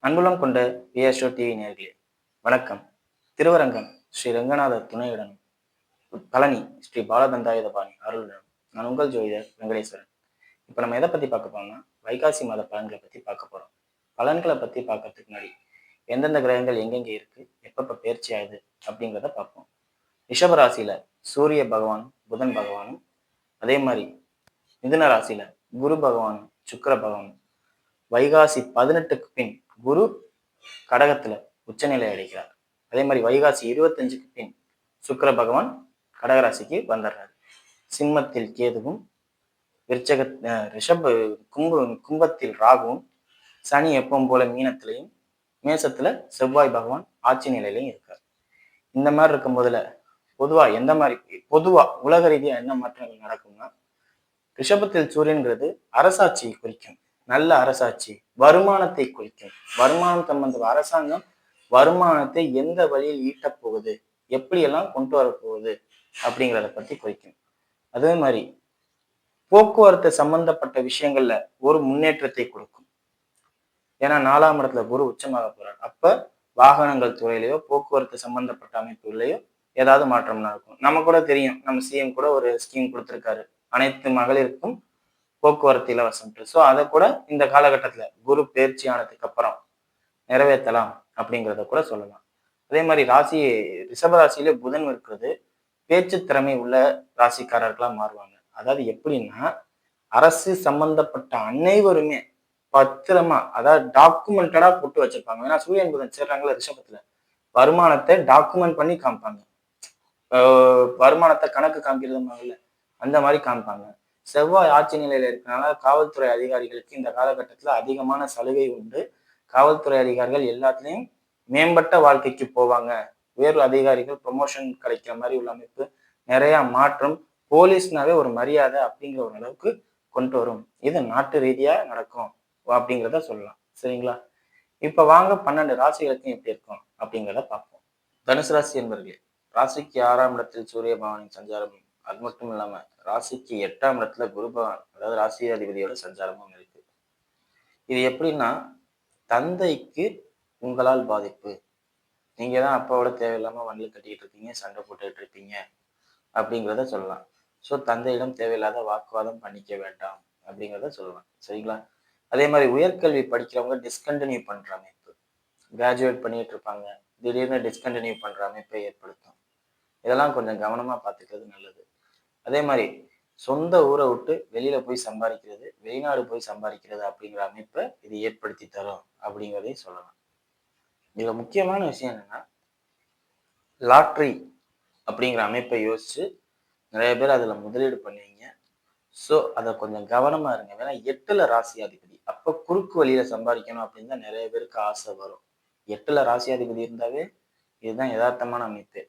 அன்புள்ளம் கொண்ட PSO TV நேயர்களே வணக்கம். திருவரங்கம் ஸ்ரீ ரங்கநாதர் துணையுடன் பழனி ஸ்ரீ பாலதண்டாயுதபாணி அருளுடன் நான் உங்கள் ஜோதிடர் வெங்கடேஸ்வரன். இப்போ நம்ம எதை பத்தி பார்க்க போறோம்னா வைகாசி மாத பலன்களை பத்தி பார்க்க போறோம். பலன்களை பத்தி பார்க்கறதுக்கு முன்னாடி எந்தெந்த கிரகங்கள் எங்கெங்க இருக்கு, எப்பப்ப பயிற்சி ஆகுது அப்படிங்கிறத பார்ப்போம். ரிஷப ராசியில சூரிய பகவானும் புதன் பகவானும், அதே மாதிரி மிதுன ராசியில குரு பகவானும் சுக்கிர பகவானும், வைகாசி 18க்கு பின் குரு கடகத்துல உச்சநிலை அடைகிறார். அதே மாதிரி வைகாசி 25க்கு பின் சுக்கிர பகவான் கடகராசிக்கு வந்துடுறாரு. சிம்மத்தில் கேதுவும், விருச்சக ரிஷப கும்பத்தில் ராகுவும், சனி எப்பவும் போல மீனத்திலையும், மேசத்துல செவ்வாய் பகவான் ஆட்சி நிலையிலையும் இருக்கார். இந்த மாதிரி இருக்கும் போதுல பொதுவா உலக ரீதியா என்ன மாற்றங்கள் நடக்கும்னா, ரிஷபத்தில் சூரியன்கிறது அரசாட்சியை குறிக்கும். நல்ல அரசாட்சி, வருமானத்தை குறிக்கும். வருமானம் சம்பந்த அரசாங்கம் வருமானத்தை எந்த வழியில் ஈட்டப் போகுது, எப்படியெல்லாம் கொண்டு வரப்போகுது அப்படிங்கிறத பத்தி குறிக்கும். அதே மாதிரி போக்குவரத்து சம்பந்தப்பட்ட விஷயங்கள்ல ஒரு முன்னேற்றத்தை கொடுக்கும். ஏன்னா 4ஆம் இடத்துல குரு உச்சமாக போறார். அப்ப வாகனங்கள் துறையிலையோ போக்குவரத்து சம்பந்தப்பட்ட அமைப்புகளையோ ஏதாவது மாற்றம் நடக்கும். நம்ம கூட தெரியும், நம்ம சிஎம் கூட ஒரு ஸ்கீம் கொடுத்திருக்காரு, அனைத்து மகளிருக்கும் போக்குவரத்து இலவசம். ஸோ அதை கூட இந்த காலகட்டத்துல குரு பயிற்சி ஆனதுக்கு அப்புறம் நிறைவேற்றலாம் அப்படிங்கிறத கூட சொல்லலாம். அதே மாதிரி ரிஷபராசியிலே புதன் இருக்கிறது பேச்சு திறமை உள்ள ராசிக்காரர்களா மாறுவாங்க. அதாவது எப்படின்னா, அரசு சம்பந்தப்பட்ட அனைவருமே பத்திரமா, அதாவது டாக்குமெண்டடா போட்டு வச்சிருப்பாங்க. ஏன்னா சூரியன் புதன் சேர்றாங்களா ரிஷபத்துல, வருமானத்தை டாக்குமெண்ட் பண்ணி காமிப்பாங்க. வருமானத்தை கணக்கு காமிக்கிறது அந்த மாதிரி காமிப்பாங்க. செவ்வாய் ஆட்சி நிலையில இருக்கனால காவல்துறை அதிகாரிகளுக்கு இந்த காலகட்டத்துல அதிகமான சலுகை உண்டு. காவல்துறை அதிகாரிகள் எல்லாத்துலயும் மேம்பட்ட வாழ்க்கைக்கு போவாங்க. உயர் அதிகாரிகள் ப்ரொமோஷன் கிடைக்கிற மாதிரி உள்ள அமைப்பு, நிறைய மாற்றம், போலீஸ்னாவே ஒரு மரியாதை அப்படிங்கிற ஒரு அளவுக்கு கொண்டு வரும். இது நாட்டு ரீதியா நடக்கும் அப்படிங்கிறத சொல்லலாம். சரிங்களா? இப்ப வாங்க 12 ராசிகளுக்கும் எப்படி இருக்கும் அப்படிங்கிறத பார்ப்போம். தனுசு ராசி என்பவர்களே, ராசிக்கு 6ஆம் இடத்தில் சூரிய பகவானின் சஞ்சாரம், அது மட்டும் இல்லாம ராசிக்கு 8ஆம் இடத்துல குரு பகவான், அதாவது ராசி அதிபதியோட சஞ்சாரமும் இருக்கு. இது எப்படின்னா, தந்தைக்கு உங்களால் பாதிப்பு. நீங்க தான் அப்பாவோட தேவையில்லாம வண்டியில் கட்டிக்கிட்டு இருக்கீங்க, சண்டை போட்டுக்கிட்டு இருப்பீங்க அப்படிங்கிறத சொல்லலாம். ஸோ தந்தையிடம் தேவையில்லாத வாக்குவாதம் பண்ணிக்க வேண்டாம் அப்படிங்கிறத சொல்லலாம். சரிங்களா? அதே மாதிரி உயர்கல்வி படிக்கிறவங்க டிஸ்கண்டினியூ பண்ற அமைப்பு, கிராஜுவேட் பண்ணிட்டு இருப்பாங்க, திடீர்னு டிஸ்கண்டினியூ பண்ற அமைப்பை ஏற்படுத்தும். இதெல்லாம் கொஞ்சம் கவனமா பார்த்துக்கிறது நல்லது. அதே மாதிரி சொந்த ஊரை விட்டு வெளியில போய் சம்பாதிக்கிறது, வெளிநாடு போய் சம்பாதிக்கிறது அப்படிங்கிற அமைப்பை இது ஏற்படுத்தி தரும் அப்படிங்கிறதையும் சொல்லலாம். இதுல முக்கியமான விஷயம் என்னன்னா, லாட்ரி அப்படிங்கிற அமைப்பை யோசிச்சு நிறைய பேர் அதுல முதலீடு பண்ணுவீங்க. ஸோ அதை கொஞ்சம் கவனமா இருங்க. ஏன்னா 8ல ராசியாதிபதி, அப்ப குறுக்கு வழியில சம்பாதிக்கணும் அப்படின்னு தான் நிறைய பேருக்கு ஆசை வரும். 8ல ராசியாதிபதி இருந்தாவே இதுதான் யதார்த்தமான அமைப்பு.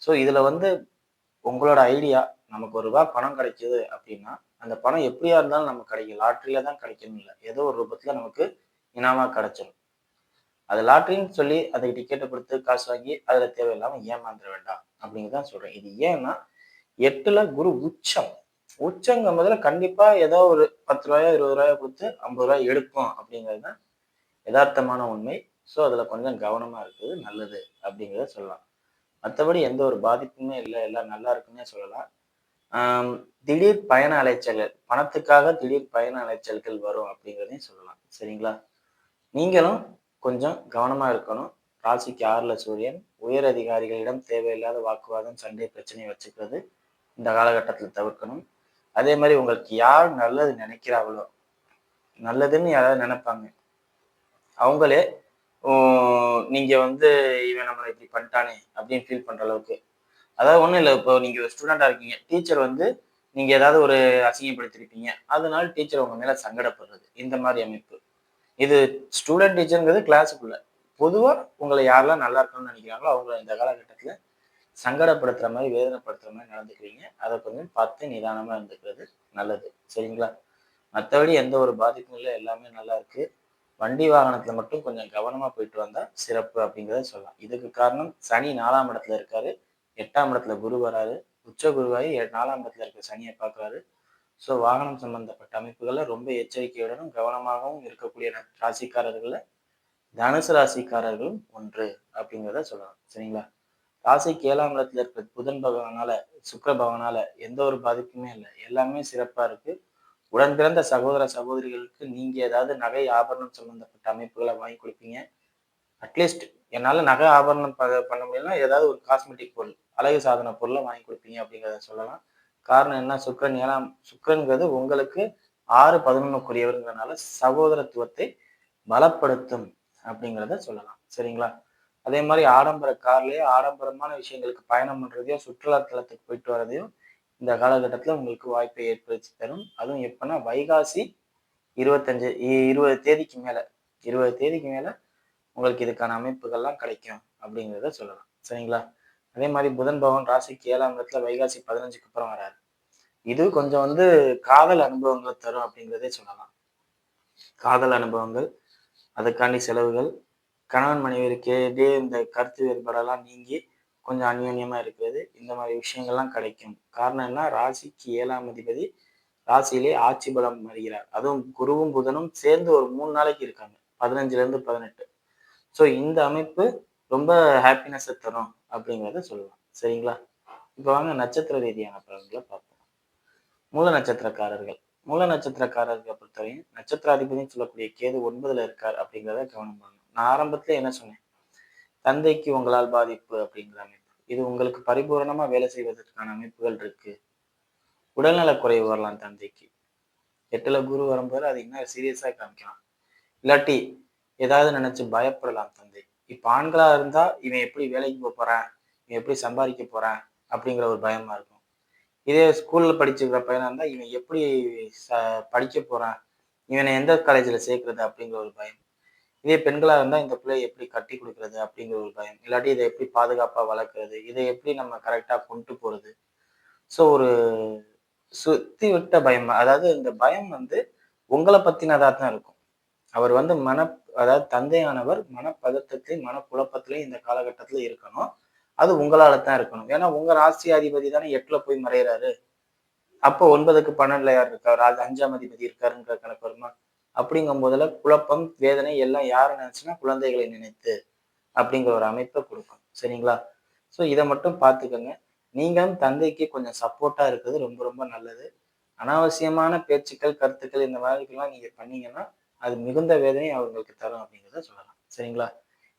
ஸோ இதுல உங்களோட ஐடியா, நமக்கு ஒரு ரூபாய் பணம் கிடைக்குது அப்படின்னா அந்த பணம் எப்படியா இருந்தாலும் நமக்கு கிடைக்கும். லாட்ரியில தான் கிடைக்கணும் இல்லை, ஏதோ ஒரு ரூபத்துல நமக்கு இனாமா கிடைச்சிடும். அது லாட்ரின்னு சொல்லி அதுக்கு டிக்கெட்டை கொடுத்து காசு வாங்கி அதுல தேவையில்லாம ஏமாந்துட வேண்டாம் அப்படிங்கிறதான் சொல்றேன். இது ஏன்னா 8ல குரு உச்சம். உச்சங்கும் போதுல கண்டிப்பா ஏதோ ஒரு 10 ரூபாயோ 20 ரூபாயோ கொடுத்து 50 ரூபாய் எடுக்கும் அப்படிங்கிறது தான் யதார்த்தமான உண்மை. ஸோ அதுல கொஞ்சம் கவனமா இருக்குது நல்லது அப்படிங்கிறத சொல்லலாம். மற்றபடி எந்த ஒரு பாதிப்புமே இல்லை, எல்லாம் நல்லா இருக்குன்னே சொல்லலாம். திடீர் பயண அலைச்சல்கள், பணத்துக்காக திடீர் பயண அலைச்சல்கள் வரும் அப்படிங்கிறதையும் சொல்லலாம். சரிங்களா? நீங்களும் கொஞ்சம் கவனமா இருக்கணும். ராசிக்கு 6ல சூரியன், உயர் அதிகாரிகளிடம் தேவையில்லாத வாக்குவாதம், சண்டை, பிரச்சனை வச்சுக்கிறது இந்த காலகட்டத்தில் தவிர்க்கணும். அதே மாதிரி உங்களுக்கு யார் நல்லது நினைக்கிறாங்களோ, நல்லதுன்னு யாராவது நினைப்பாங்க, அவங்களே நீங்க இவன் நம்மளை இப்படி பண்ணிட்டானே அப்படின்னு ஃபீல் பண்ற அளவுக்கு, அதாவது ஒண்ணும் இல்லை, இப்போ நீங்க ஸ்டூடெண்டா இருக்கீங்க, டீச்சர் நீங்க ஏதாவது ஒரு அசிங்கப்படுத்திருப்பீங்க, அதனால டீச்சர் உங்க மேல சங்கடப்படுறது, இந்த மாதிரி அமைப்பு. இது ஸ்டூடெண்ட் டீச்சருங்கிறது கிளாஸுக்குள்ள. பொதுவா உங்களை யாரெல்லாம் நல்லா இருக்கணும்னு நினைக்கிறாங்களோ அவங்கள இந்த காலகட்டத்துல சங்கடப்படுத்துற மாதிரி, வேதனைப்படுத்துற மாதிரி நடந்துக்கிறீங்க. அதை கொஞ்சம் பார்த்து நிதானமா இருந்துக்கிறது நல்லது. சரிங்களா? மற்றபடி எந்த ஒரு பாதிப்பும் இல்லை, எல்லாமே நல்லா இருக்கு. வண்டி வாகனத்துல மட்டும் கொஞ்சம் கவனமா போயிட்டு வந்தா சிறப்பு அப்படிங்கிறத சொல்லலாம். இதுக்கு காரணம் சனி 4ஆம் இடத்துல இருக்காரு, 8ஆம் இடத்துல குரு வராரு, உச்ச குருவாயி 4ஆம் இடத்துல இருக்க சனியை பார்க்குறாரு. ஸோ வாகனம் சம்பந்தப்பட்ட அமைப்புகள்ல ரொம்ப எச்சரிக்கையுடனும் கவனமாகவும் இருக்கக்கூடிய ராசிக்காரர்களை தனுசு ராசிக்காரர்களும் ஒன்று அப்படிங்கிறத சொல்லலாம். சரிங்களா? ராசிக்கு 7ஆம் இடத்துல இருக்கிற புதன் பகவானால, சுக்கிர பகவானால எந்த ஒரு பாதிப்புமே இல்லை. எல்லாமே சிறப்பா இருக்கு. உடன் பிறந்த சகோதர சகோதரிகளுக்கு நீங்க ஏதாவது நகை ஆபரணம் சம்பந்தப்பட்ட அமைப்புகளை வாங்கி கொடுப்பீங்க. அட்லீஸ்ட் என்னால நகை ஆபரணம் பண்ண முடியலன்னா ஏதாவது ஒரு காஸ்மெட்டிக் பொருள், அழகு சாதன பொருளை வாங்கி கொடுப்பீங்க அப்படிங்கிறத சொல்லலாம். காரணம் என்ன? சுக்கிரன்கிறது உங்களுக்கு 6, 11க்குரியவருங்கிறனால சகோதரத்துவத்தை பலப்படுத்தும் அப்படிங்கிறத சொல்லலாம். சரிங்களா? அதே மாதிரி ஆடம்பர கார்லயே ஆடம்பரமான விஷயங்களுக்கு பயணம் பண்றதையும், சுற்றுலா தலத்துக்கு போயிட்டு வர்றதையும் இந்த காலகட்டத்துல உங்களுக்கு வாய்ப்பை ஏற்படுத்தி தரும். அதுவும் எப்பன்னா வைகாசி 25 20 தேதிக்கு மேல 20 தேதிக்கு மேல உங்களுக்கு இதுக்கான அமைப்புகள்லாம் கிடைக்கும் அப்படிங்கிறத சொல்லலாம். சரிங்களா? அதே மாதிரி புதன் பகவான் ராசிக்கு 7ஆம் இடத்துல வைகாசி 15க்கு அப்புறம் வராரு. இது கொஞ்சம் காதல் அனுபவங்களை தரும் அப்படிங்கிறதே சொல்லலாம். காதல் அனுபவங்கள், அதுக்காண்டி செலவுகள், கணவன் மனைவிக்கிடையே இந்த கருத்து வேறுபாடெல்லாம் நீங்கி கொஞ்சம் அந்யோன்யமா இருக்கிறது. இந்த மாதிரி விஷயங்கள்லாம் கிடைக்கும். காரணம் என்ன? ராசிக்கு 7ஆம் அதிபதி ராசியிலே ஆட்சி பலம் வருகிறார். அதுவும் குருவும் புதனும் சேர்ந்து ஒரு 3 நாளைக்கு இருக்காங்க. 15ல இருந்து 18. ஸோ இந்த அமைப்பு ரொம்ப ஹாப்பினஸை தரும் அப்படிங்கிறத சொல்லலாம். சரிங்களா? இப்போ வாங்க நட்சத்திர ரீதியான பலன்களை பார்ப்போம். மூல நட்சத்திரக்காரர்கள். மூல நட்சத்திரக்காரர்களை பொறுத்தவரையும் நட்சத்திராதிபதினு சொல்லக்கூடிய கேது 9ல இருக்கார் அப்படிங்கிறத கவனம் பண்ணணும். நான் ஆரம்பத்துல என்ன சொன்னேன்? தந்தைக்கு உங்களால் பாதிப்பு அப்படிங்கிற அமைப்பு. இது உங்களுக்கு பரிபூரணமா வேலை செய்வதற்கான அமைப்புகள் இருக்கு. உடல்நலக் குறைவு வரலாம் தந்தைக்கு. 8ல குரு வரும்போது அது இன்னும் சீரியஸா காமிக்கலாம். இல்லாட்டி ஏதாவது நினைச்சு பயப்படலாம் தந்தை. இப்ப ஆண்களா இருந்தா இவன் எப்படி வேலைக்கு போறான், இவன் எப்படி சம்பாதிக்க போறான் அப்படிங்கிற ஒரு பயமா இருக்கும். இதே ஸ்கூல்ல படிச்சுக்கிற பையனா இருந்தா இவன் எப்படி ச படிக்க போறான், இவனை எந்த காலேஜ்ல சேர்க்கறது அப்படிங்கிற ஒரு பயம். இதே பெண்களா இருந்தா இந்த பிள்ளையை எப்படி கட்டி கொடுக்கறது அப்படிங்கிற ஒரு பயம். இல்லாட்டி இதை எப்படி பாதுகாப்பா வளர்க்கறது, இதை எப்படி நம்ம கரெக்டா கொண்டு போறது. ஸோ ஒரு சுத்தி விட்ட பயம். அதாவது இந்த பயம் உங்களை பத்தினதா தான் இருக்கும். அவர் அதாவது தந்தையானவர் மனப்பதட்டத்திலையும் மனக்குழப்பத்திலையும் இந்த காலகட்டத்துல இருக்கணும். அது உங்களால தான் இருக்கணும். ஏன்னா உங்க ராசி அதிபதி தானே 8ல போய் மறையிறாரு. அப்போ 9க்கு 12ல யார் இருக்காரு? 5ஆம் அதிபதி இருக்காருன்ற கணக்கு வருமா? அப்படிங்கும் போதுல குழப்பம், வேதனை எல்லாம் யாரை நினைச்சுன்னா குழந்தைகளை நினைத்து அப்படிங்கிற ஒரு அமைப்பை கொடுக்கும். சரிங்களா? ஸோ இதை மட்டும் பார்த்துக்கோங்க. நீங்களும் தந்தைக்கு கொஞ்சம் சப்போர்ட்டா இருக்கிறது ரொம்ப ரொம்ப நல்லது. அனாவசியமான பேச்சுக்கள், கருத்துக்கள் இந்த மாதிரிலாம் நீங்க பண்ணீங்கன்னா அது மிகுந்த வேதனை அவங்களுக்கு தரும் அப்படிங்கிறத சொல்லலாம். சரிங்களா?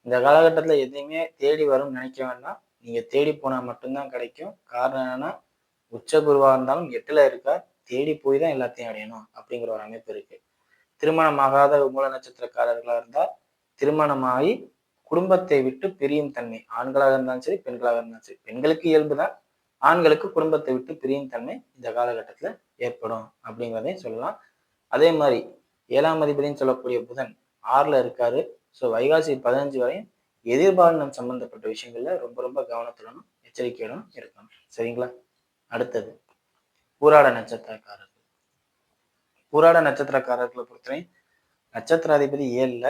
இந்த காலகட்டத்துல எதையுமே தேடி வரும்னு நினைக்க வேண்டாம். நீங்க தேடி போனா மட்டும்தான் கிடைக்கும். காரணம் என்னன்னா உச்ச குருவா இருந்தாலும் 8ல இருக்கார். தேடி போய் தான் எல்லாத்தையும் அடையணும் அப்படிங்கிற ஒரு அமைப்பு இருக்கு. திருமணமாகாத மூல நட்சத்திரக்காரர்களா இருந்தா திருமணமாகி குடும்பத்தை விட்டு பிரியும் தன்மை. ஆண்களாக இருந்தாலும் சரி, பெண்களாக இருந்தாலும் சரி. பெண்களுக்கு இயல்புதான். ஆண்களுக்கு குடும்பத்தை விட்டு பிரியும் தன்மை இந்த காலகட்டத்துல ஏற்படும் அப்படிங்கிறதையும் சொல்லலாம். அதே மாதிரி 7ஆம் அதிபதினு சொல்லக்கூடிய புதன் 6ல இருக்காரு. ஸோ வைகாசி 15 வரையும் எதிர்பாலினம் சம்பந்தப்பட்ட விஷயங்கள்ல ரொம்ப ரொம்ப கவனத்துடனும் எச்சரிக்கையுடன் இருக்கணும். சரிங்களா? அடுத்தது பூராட நட்சத்திரக்காரர்கள். பூராட நட்சத்திரக்காரர்களை பொறுத்தவரை நட்சத்திராதிபதி 7ல,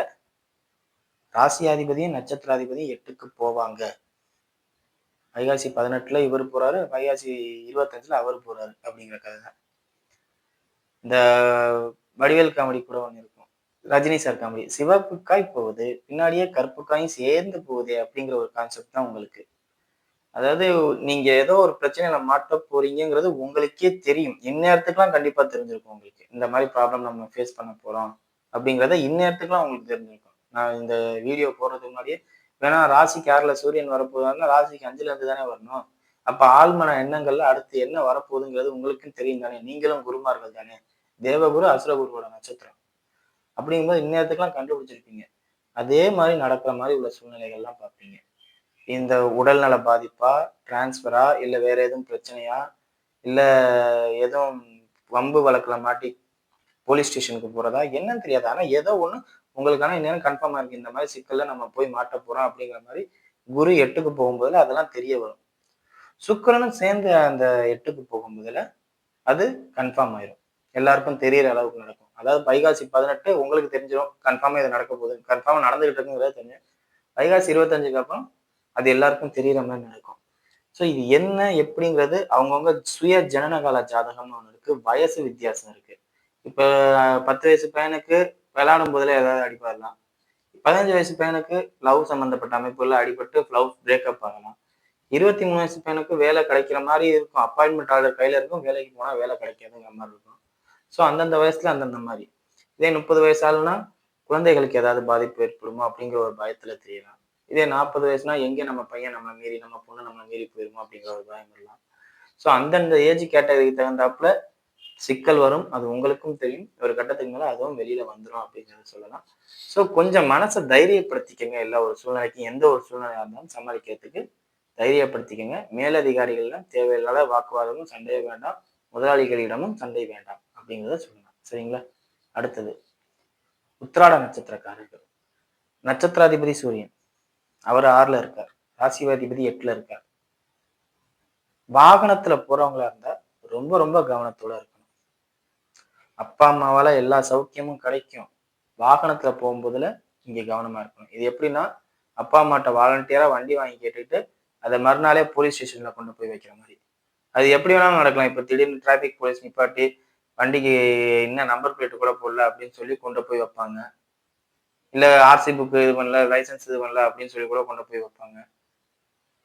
ராசியாதிபதியும் நட்சத்திராதிபதியும் 8க்கு போவாங்க. வைகாசி 18ல இவர் போறாரு, வைகாசி 25ல அவர் போறாரு அப்படிங்கிற கதை தான். இந்த வடிவேல் காமெடி கூட ஒண்ணு இருக்கும். Rajini sir comedy. சிவப்பு காய் போகுது, பின்னாடியே கருப்பு காயும் சேர்ந்து போகுதே அப்படிங்கிற ஒரு கான்செப்ட் தான் உங்களுக்கு. அதாவது நீங்க ஏதோ ஒரு பிரச்சனையில மாட்ட போறீங்கங்கிறது உங்களுக்கே தெரியும். இந்நேரத்துக்குலாம் கண்டிப்பா தெரிஞ்சிருக்கும் உங்களுக்கு. இந்த மாதிரி ப்ராப்ளம் நம்ம ஃபேஸ் பண்ண போறோம் அப்படிங்கிறத இந்நேரத்துக்குலாம் உங்களுக்கு தெரிஞ்சிருக்கும். நான் இந்த வீடியோ போடுறதுக்கு முன்னாடியே வேணா ராசிக்கு 6ல சூரியன் வரப்போகுதுன்னா ராசிக்கு 5ல இருந்து தானே வரணும். அப்ப ஆழ்மன எண்ணங்கள்ல அடுத்து என்ன வரப்போகுதுங்கிறது உங்களுக்கும் தெரியும் தானே. நீங்களும் குருமார்கள் தானே. தேவகுரு அசுரகுருவோட நட்சத்திரம். அப்படிங்கும்போது இந்நேரத்துக்குலாம் கண்டுபிடிச்சிருப்பீங்க. அதே மாதிரி நடக்கிற மாதிரி உள்ள சூழ்நிலைகள்லாம் பார்ப்பீங்க. இந்த உடல்நல பாதிப்பா, டிரான்ஸ்ஃபரா, இல்ல வேற எதுவும் பிரச்சனையா, இல்ல எதுவும் வம்பு வழக்குல மாட்டி போலீஸ் ஸ்டேஷனுக்கு போறதா என்னன்னு தெரியாது. ஆனா ஏதோ ஒண்ணு உங்களுக்கு இந்நேரம் கன்ஃபார்மா இருக்கு. இந்த மாதிரி சிக்கல்ல நம்ம போய் மாட்ட போறோம் அப்படிங்கிற மாதிரி குரு 8க்கு போகும்போதுல அதெல்லாம் தெரிய வரும். சுக்கிரனும் சேர்ந்து அந்த 8க்கு போகும்போதுல அது கன்ஃபார்ம் ஆயிரும். எல்லாருக்கும் தெரியற அளவுக்கு நடக்கும். அதாவது வைகாசி 18 உங்களுக்கு தெரிஞ்சிடும். கன்ஃபார்மா இது நடக்க போகுது. கன்ஃபார்மா நடந்துகிட்டு இருக்குங்கிறது தெரியும். வைகாசி 25க்கு அப்புறம் அது எல்லாருக்கும் தெரியற மாதிரி நடக்கும். ஸோ இது என்ன எப்படிங்கிறது அவங்கவுங்க சுய ஜனனகால ஜாதகம்னு ஒண்ணு இருக்கு. வயசு வித்தியாசம் இருக்கு. இப்ப 10 வயசு பையனுக்கு விளையாடும் போதுல ஏதாவது அடிபடலாம். 15 வயசு பையனுக்கு லவ் சம்பந்தப்பட்ட அமைப்புல அடிபட்டு லவ் பிரேக்கப் ஆகலாம். 23 வயசு பையனுக்கு வேலை கிடைக்கிற மாரி இருக்கும். அப்பாயின்ட்மென்ட் ஆர்டர் கையில இருக்கும். வேலைக்கு போனா வேலை கிடைக்காதுங்கிற மாரி இருக்கும். ஸோ அந்தந்த வயசுல அந்தந்த மாரி. இதே 30 வயசு ஆளுன்னா, குழந்தைகளுக்கு ஏதாவது பாதிப்பு ஏற்படுமோ அப்படிங்கிற ஒரு பயத்துல தெரியலாம். இதே 40 வயசுனா, எங்க நம்ம பையன் நம்மள மீறி, நம்ம பொண்ணு நம்மள மீறி போயிருமோ அப்படிங்கிற ஒரு பயம் வரலாம். ஸோ அந்தந்த ஏஜ் கேட்டகரிக்கு தகுந்தாப்புல சிக்கல் வரும். அது உங்களுக்கும் தெரியும். ஒரு கட்டத்துக்கு மேல அதுவும் வெளியில வந்துரும் அப்படிங்கிறத சொல்லலாம். ஸோ கொஞ்சம் மனச தைரியப்படுத்திக்கங்க. எல்லா ஒரு சூழ்நிலைக்கும் எந்த ஒரு சூழ்நிலையா இருந்தாலும் சமாளிக்கிறதுக்கு தைரியப்படுத்திக்கங்க. மேலதிகாரிகள்லாம் தேவையில்லாத வாக்குவாதமும், சண்டையும் வேண்டாம். முதலாளிகளிடமும் சண்டை வேண்டாம் அப்படிங்கிறத சொல்லலாம். சரிங்களா? அடுத்தது உத்திராட நட்சத்திரக்காரர்கள். நட்சத்திராதிபதி சூரியன். அவர் 6ல இருக்கார். ராசியாதிபதி 8ல இருக்கார். வாகனத்துல போறவங்களா இருந்தா ரொம்ப ரொம்ப கவனத்தோட இருக்கணும். அப்பா, அம்மாவால எல்லா சௌக்கியமும் கிடைக்கும். வாகனத்துல போகும்போதுல இங்க கவனமா இருக்கணும். இது எப்படின்னா, அப்பா, அம்மாட்ட வாலண்டியரா வண்டி வாங்கி கேட்டுட்டு, அத மறுநாளே போலீஸ் ஸ்டேஷன்ல கொண்டு போய் வைக்கிற மாரி. அது எப்படி வேணாலும் நடக்கலாம். இப்ப திடீர்னு டிராபிக் போலீஸ் நிப்பாட்டி, வண்டிக்கு இன்னும் நம்பர் பிளேட் கூட போடல அப்படின்னு சொல்லி கொண்டு போய் வைப்பாங்க. இல்ல ஆர்சி புக் இது பண்ணல, லைசென்ஸ் இது பண்ணல அப்படின்னு சொல்லி கூட கொண்டு போய் வைப்பாங்க.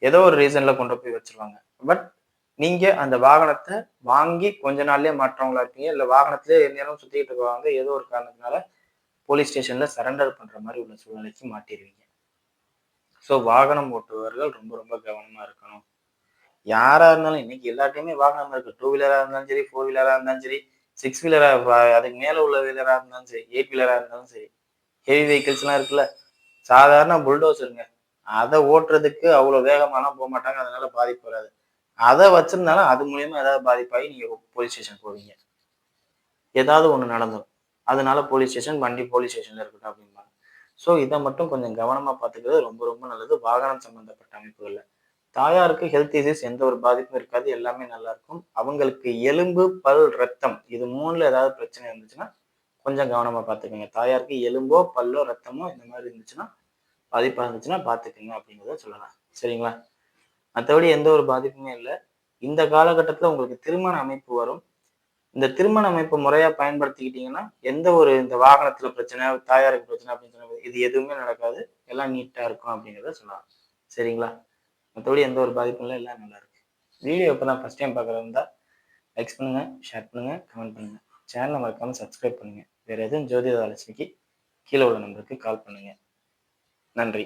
ஏதோ ஒரு ரீசன்ல கொண்டு போய் வச்சுருவாங்க. பட் நீங்க அந்த வாகனத்த வாங்கி கொஞ்ச நாள்லயே மாட்றவங்களா இருப்பீங்க. இல்ல வாகனத்திலேயே எந்நேரமும் சுத்திட்டு இருக்கவங்க ஏதோ ஒரு காரணத்தினால போலீஸ் ஸ்டேஷன்ல சரண்டர் பண்ற மாரி உள்ள சூழ்நிலைக்கு மாட்டிருவீங்க. ஸோ வாகனம் ஓட்டுபவர்கள் ரொம்ப ரொம்ப கவனமா இருக்கணும். யாரா இருந்தாலும் இன்னைக்கு எல்லார்ட்டயுமே வாகனம் இருக்கு. 2 வீலரா இருந்தாலும் சரி, 4 வீலரா இருந்தாலும் சரி, 6 வீலரா அதுக்கு மேல உள்ள வீலரா இருந்தாலும் சரி, 8 வீலரா இருந்தாலும் சரி. ஹெவி வெஹிக்கிள்ஸ்லாம் இருக்குல்ல. சாதாரண புல்டோசருங்க. அத ஓட்டுறதுக்கு அவ்வளோ வேகமாலாம் போமாட்டாங்க. அதனால பாதிப்பு வராது. அத வச்சிருந்தாலும் அது மூலியமா ஏதாவது பாதிப்பாகி நீங்க போலீஸ் ஸ்டேஷன் போவீங்க. ஏதாவது ஒண்ணு நடந்துரும். அதனால போலீஸ் ஸ்டேஷன், வண்டி போலீஸ் ஸ்டேஷன்ல இருக்கட்டும் அப்படிம்பாங்க. ஸோ இத மட்டும் கொஞ்சம் கவனமா பார்த்துக்கிறது ரொம்ப ரொம்ப நல்லது. வாகனம் சம்பந்தப்பட்ட அமைப்புகள்ல. தாயாருக்கு ஹெல்த் இஷ்யூஸ் எந்த ஒரு பாதிப்பும் இருக்காது. எல்லாமே நல்லா இருக்கும். அவங்களுக்கு எலும்பு, பல், ரத்தம் இது 3ல ஏதாவது பிரச்சனை இருந்துச்சுன்னா, கொஞ்சம் கவனமா பார்த்துக்கங்க. தாயாருக்கு எலும்போ, பல்லோ, ரத்தமோ இந்த மாரி இருந்துச்சுன்னா, பாதிப்பா இருந்துச்சுன்னா பார்த்துக்கங்க அப்படிங்கிறத சொல்லலாம். சரிங்களா? மத்தபடி எந்த ஒரு பாதிப்புமே இல்ல. இந்த காலகட்டத்தில உங்களுக்கு திருமண அமைப்பு வரும். இந்த திருமண அமைப்பு முறையா பயன்படுத்திக்கிட்டீங்கன்னா, எந்த ஒரு இந்த வாகனத்தில பிரச்சனை, தாயாருக்கு பிரச்சனை அப்படின்னு சொன்ன இது எதுவுமே நடக்காது. எல்லாம் நீட்டா இருக்கும் அப்படிங்கிறத சொல்லலாம். சரிங்களா? மத்தபடி எந்த ஒரு பாதிப்பும் இல்ல. எல்லாம் நல்லா இருக்கு. வீடியோ இப்ப தான் ஃபர்ஸ்ட் டைம் பார்க்குறதா இருந்தா, லைக்ஸ் பண்ணுங்க, ஷேர் பண்ணுங்க, கமெண்ட் பண்ணுங்க. சேனல மறக்காம சப்ஸ்கிரைப் பண்ணுங்க. வேற எதுவும் ஜோதிட ஆலோசனைக்கு கீழ உள்ள நம்பருக்கு கால் பண்ணுங்க. நன்றி.